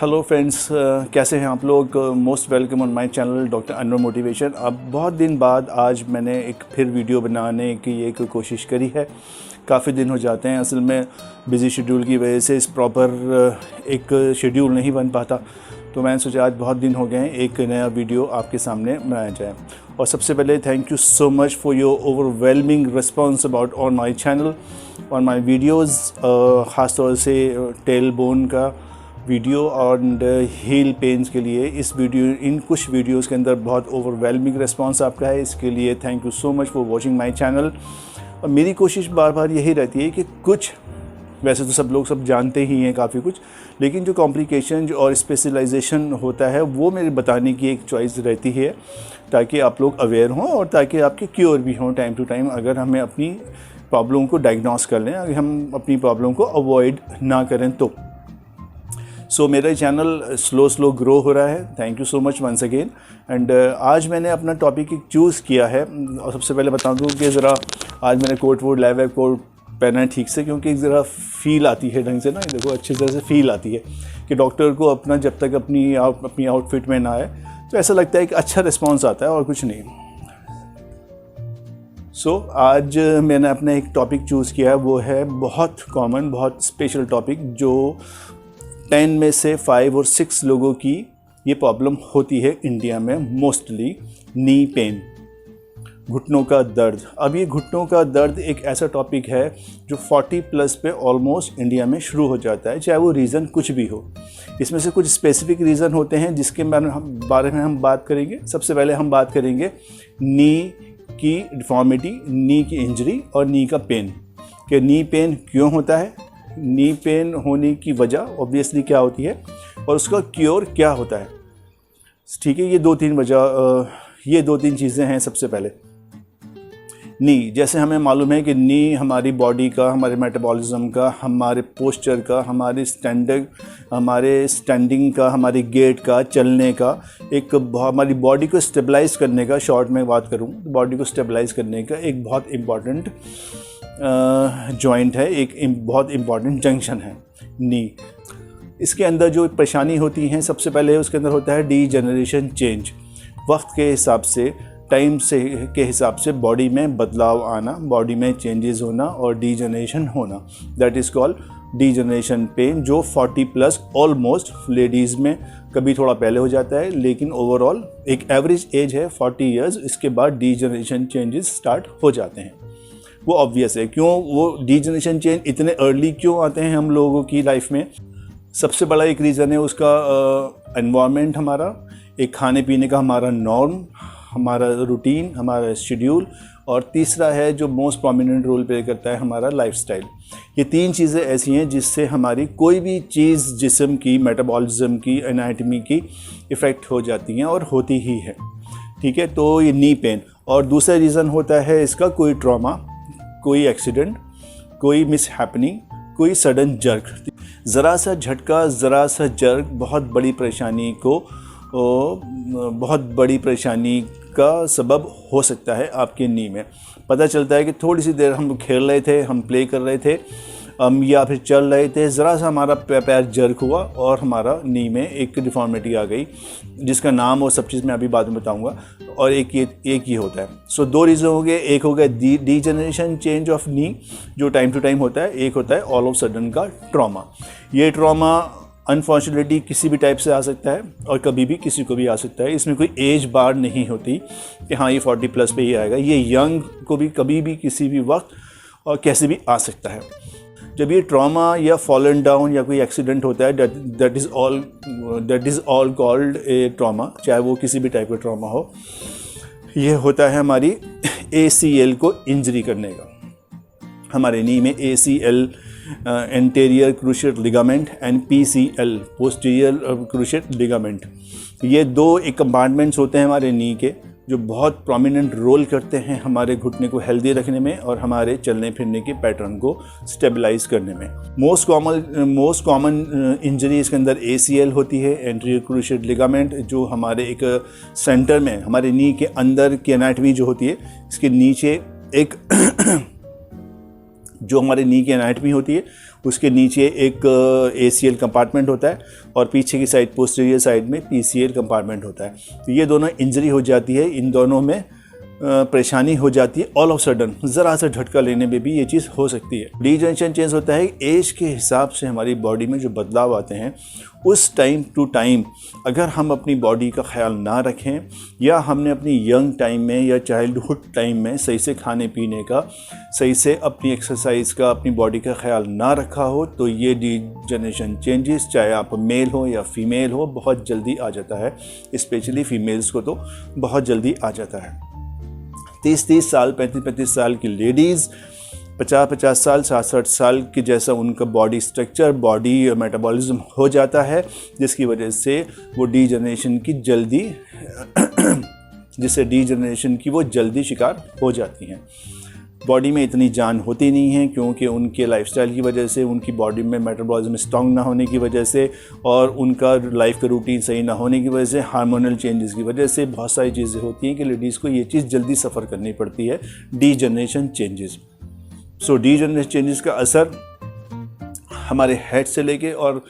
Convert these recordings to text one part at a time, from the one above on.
Hello friends, कैसे हैं आप लोग। Most welcome on my channel doctor Anwar motivation. अब बहुत दिन बाद आज मैंने एक फिर वीडियो बनाने की एक कोशिश करी है। काफ़ी दिन हो जाते हैं, असल में बिज़ी शेड्यूल की वजह से इस प्रॉपर एक शेड्यूल नहीं बन पाता, तो मैंने सोचा आज बहुत दिन हो गए हैं एक नया वीडियो आपके सामने बनाया जाए। और सबसे पहले thank you so much for your overwhelming response about on my channel और माई वीडियोज़, ख़ास तौर से टेल बोन का वीडियो और हील पेन्स के लिए। इन कुछ वीडियोस के अंदर बहुत ओवरवेलमिंग रिस्पांस आपका है, इसके लिए thank you so much for watching my channel. और मेरी कोशिश बार बार यही रहती है कि कुछ, वैसे तो सब लोग सब जानते ही हैं काफ़ी कुछ, लेकिन जो कॉम्प्लिकेशन और स्पेशलाइजेशन होता है वो मेरे बताने की एक चॉइस रहती है, ताकि आप लोग अवेयर हों और ताकि आपके क्योर भी हों टाइम टू टाइम, अगर हमें अपनी प्रॉब्लम को डायग्नोस कर लें, अगर हम अपनी प्रॉब्लम को अवॉइड ना करें तो। सो मेरा चैनल स्लो ग्रो हो रहा है। Thank you so much once again. And आज मैंने अपना टॉपिक एक चूज़ किया है। और सबसे पहले बता दूं कि ज़रा आज मैंने कोट वोट लाया है, कोट पहना है ठीक से, क्योंकि ज़रा फील आती है ढंग से ना, देखो अच्छी तरह से फील आती है कि डॉक्टर को अपना जब तक अपनी आउटफिट में ना आए तो ऐसा लगता है कि अच्छा रिस्पॉन्स आता है और कुछ नहीं। सो आज मैंने अपना एक टॉपिक चूज़ किया है, वो है बहुत कॉमन, बहुत स्पेशल टॉपिक, जो 10 में से 5 और 6 लोगों की ये प्रॉब्लम होती है इंडिया में मोस्टली। नी पेन, घुटनों का दर्द। अब ये घुटनों का दर्द एक ऐसा टॉपिक है जो 40 प्लस पे ऑलमोस्ट इंडिया में शुरू हो जाता है, चाहे वो रीज़न कुछ भी हो। इसमें से कुछ स्पेसिफिक रीज़न होते हैं जिसके बारे में हम बात करेंगे। सबसे पहले हम बात करेंगे नी की डिफॉर्मिटी, नी की इंजरी और नी का पेन, कि नी पेन क्यों होता है, नी पेन होने की वजह ऑब्वियसली क्या होती है और उसका क्योर क्या होता है। ठीक है, ये दो तीन चीज़ें हैं। सबसे पहले नी, जैसे हमें मालूम है कि नी हमारी बॉडी का, हमारे मेटाबॉलिज्म का, हमारे पोस्चर का, हमारे स्टैंडिंग का, हमारे गेट का, चलने का, हमारी बॉडी को स्टेबलाइज करने का, शॉर्ट में बात करूँ बॉडी को स्टेबलाइज करने का एक बहुत इम्पॉर्टेंट जॉइंट है, एक बहुत इम्पॉर्टेंट जंक्शन है नी। इसके अंदर जो परेशानी होती हैं, सबसे पहले उसके अंदर होता है डीजनरेशन चेंज। वक्त के हिसाब से, टाइम के हिसाब से बॉडी में बदलाव आना, बॉडी में चेंजेस होना और डीजनरेशन होना, that is called degeneration pain, जो 40 प्लस ऑलमोस्ट लेडीज़ में कभी थोड़ा पहले हो जाता है, लेकिन ओवरऑल एक एवरेज एज है 40 ईयर्स। इसके बाद डीजनरेशन चेंजेस स्टार्ट हो जाते हैं। वो ऑब्वियस है, क्यों वो डीजनरेशन चेंज इतने अर्ली क्यों आते हैं हम लोगों की लाइफ में। सबसे बड़ा एक रीज़न है उसका एनवायरनमेंट, हमारा एक खाने पीने का हमारा नॉर्म, हमारा रूटीन, हमारा शेड्यूल, और तीसरा है जो मोस्ट प्रोमिनेंट रोल प्ले करता है हमारा लाइफस्टाइल। ये तीन चीज़ें ऐसी हैं जिससे हमारी कोई भी चीज़ जिस्म की, मेटाबॉलिज्म की, एनाटमी की इफ़ेक्ट हो जाती हैं और होती ही है। ठीक है, तो ये नी पेन। और दूसरा रीज़न होता है इसका कोई ट्रॉमा, कोई एक्सीडेंट, कोई मिस हैपनिंग, कोई सडन जर्क। ज़रा सा झटका, ज़रा सा जर्क बहुत बड़ी परेशानी का सबब हो सकता है आपके नी में। पता चलता है कि थोड़ी सी देर हम खेल रहे थे, हम प्ले कर रहे थे, या फिर चल रहे थे, ज़रा सा हमारा पैर जर्क हुआ और हमारा नी में एक डिफॉर्मिटी आ गई, जिसका नाम और सब चीज़ मैं अभी बाद में बताऊंगा। और एक ये होता है। सो दो रीज़न हो गए, एक हो गया डीजनरेशन चेंज ऑफ नी जो टाइम टू टाइम होता है, एक होता है ऑल ऑफ सडन का ट्रॉमा। ये ट्रॉमा अनफॉर्चुनेटली किसी भी टाइप से आ सकता है और कभी भी किसी को भी आ सकता है। इसमें कोई एज बार नहीं होती कि हाँ ये 40 प्लस पे ही आएगा, ये यंग को भी कभी भी किसी भी वक्त और कैसे भी आ सकता है। जब ये ट्रॉमा या फॉलन डाउन या कोई एक्सीडेंट होता है, that is all called a trauma, चाहे वो किसी भी टाइप का ट्रॉमा हो। ये होता है हमारी ACL को इंजरी करने का। हमारे नी में ACL anterior cruciate ligament and PCL posterior cruciate ligament, ये दो एक कंपार्टमेंट्स होते हैं हमारे नी के, जो बहुत प्रोमिनेंट रोल करते हैं हमारे घुटने को हेल्दी रखने में और हमारे चलने फिरने के पैटर्न को स्टेबलाइज करने में। मोस्ट कॉमन इंजरी इसके अंदर ACL होती है, एंटीरियर क्रूशिएट लिगामेंट, जो हमारे एक सेंटर में, हमारे नी के अंदर की एनाटमी जो होती है, इसके नीचे एक जो हमारे नी की एनाटमी होती है उसके नीचे एक ACL कंपार्टमेंट होता है और पीछे की साइड पोस्टीरियर साइड में PCL कंपार्टमेंट होता है। तो ये दोनों इंजरी हो जाती है, इन दोनों में परेशानी हो जाती है। ऑल ऑफ सडन ज़रा सा झटका लेने में भी ये चीज़ हो सकती है। डीजनरेशन चेंज होता है एज के हिसाब से, हमारी बॉडी में जो बदलाव आते हैं उस टाइम टू टाइम अगर हम अपनी बॉडी का ख्याल ना रखें या हमने अपनी यंग टाइम में या चाइल्डहुड टाइम में सही से खाने पीने का, सही से अपनी एक्सरसाइज का, अपनी बॉडी का ख्याल ना रखा हो, तो ये डीजनरेशन चेंजेस चाहे आप मेल हो या फीमेल हो बहुत जल्दी आ जाता है। स्पेशली फीमेल्स को तो बहुत जल्दी आ जाता है। 30-30 साल, 35-35 साल की लेडीज़, 50-50 साल, 60-60 साल के जैसा उनका बॉडी स्ट्रक्चर, बॉडी मेटाबॉलिज्म हो जाता है, जिसकी वजह से वो डीजनरेशन की वो जल्दी शिकार हो जाती हैं। बॉडी में इतनी जान होती नहीं है क्योंकि उनके लाइफस्टाइल की वजह से, उनकी बॉडी में मेटाबॉलिज्म स्ट्रॉन्ग ना होने की वजह से और उनका लाइफ का रूटीन सही ना होने की वजह से, हार्मोनल चेंजेस की वजह से बहुत सारी चीज़ें होती हैं कि लेडीज़ को ये चीज़ जल्दी सफ़र करनी पड़ती है, डीजनरेशन चेंजेस। सो डीजनरेशन चेंजेस का असर हमारे हेड से लेके और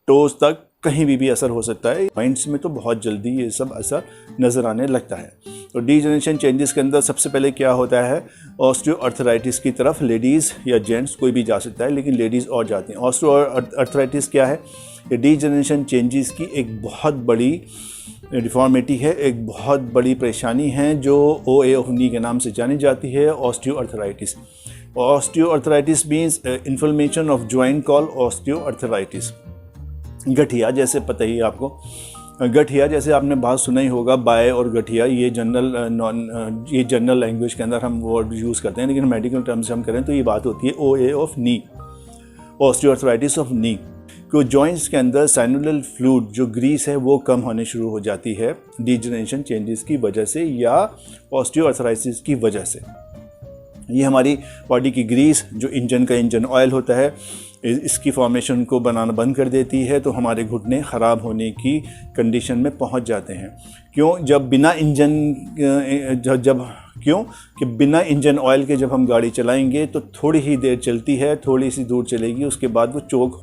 टोज तक कहीं भी असर हो सकता है। पॉइंट्स में तो बहुत जल्दी ये सब असर नज़र आने लगता है। तो डीजनरेशन चेंजेस के अंदर सबसे पहले क्या होता है, ऑस्टियोआर्थराइटिस की तरफ लेडीज़ या जेंट्स कोई भी जा सकता है, लेकिन लेडीज़ और जाती हैं। ऑस्टियोआर्थराइटिस क्या है? ये डीजनरेशन चेंजेस की एक बहुत बड़ी डिफॉर्मिटी है, एक बहुत बड़ी परेशानी है जो OA ऑफ नी के नाम से जानी जाती है, osteoarthritis. Osteoarthritis means inflammation of joint call osteoarthritis. गठिया, जैसे पता ही आपको, गठिया जैसे आपने बात सुना ही होगा, बाय और गठिया, ये जनरल लैंग्वेज के अंदर हम वर्ड यूज़ करते हैं, लेकिन मेडिकल टर्म से हम करें तो ये बात होती है OA of knee, osteoarthritis of नी। क्यों जॉइंट्स के अंदर साइनोवियल फ्लूइड जो ग्रीस है वो कम होने शुरू हो जाती है डीजनरेशन चेंजेस की वजह से या ऑस्टियोआर्थराइटिस की वजह से। ये हमारी बॉडी की ग्रीस जो इंजन ऑयल होता है, इसकी फॉर्मेशन को बनाना बंद कर देती है, तो हमारे घुटने ख़राब होने की कंडीशन में पहुंच जाते हैं। क्यों? क्यों कि बिना इंजन ऑयल के जब हम गाड़ी चलाएंगे तो थोड़ी ही देर चलती है, थोड़ी सी दूर चलेगी, उसके बाद वो चोक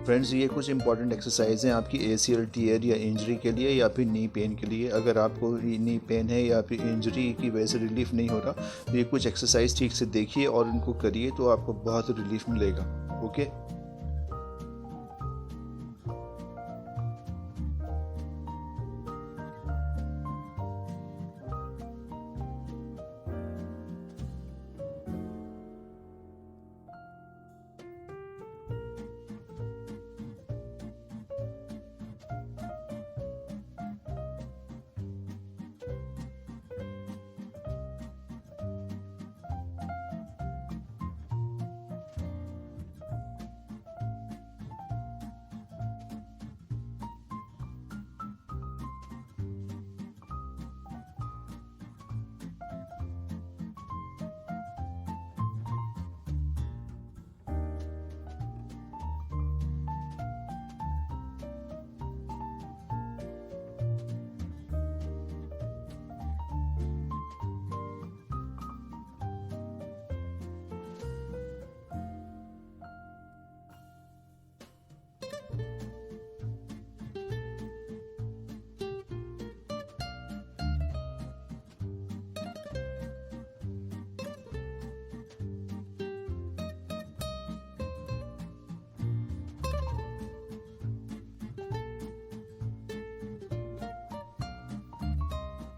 फ्रेंड्स, ये कुछ इंपॉर्टेंट एक्सरसाइज हैं आपकी ACL टीयर या इंजरी के लिए या फिर नी पेन के लिए। अगर आपको नी पेन है या फिर इंजरी की वजह से रिलीफ नहीं हो रहा, तो ये कुछ एक्सरसाइज ठीक से देखिए और उनको करिए तो आपको बहुत रिलीफ मिलेगा। ओके।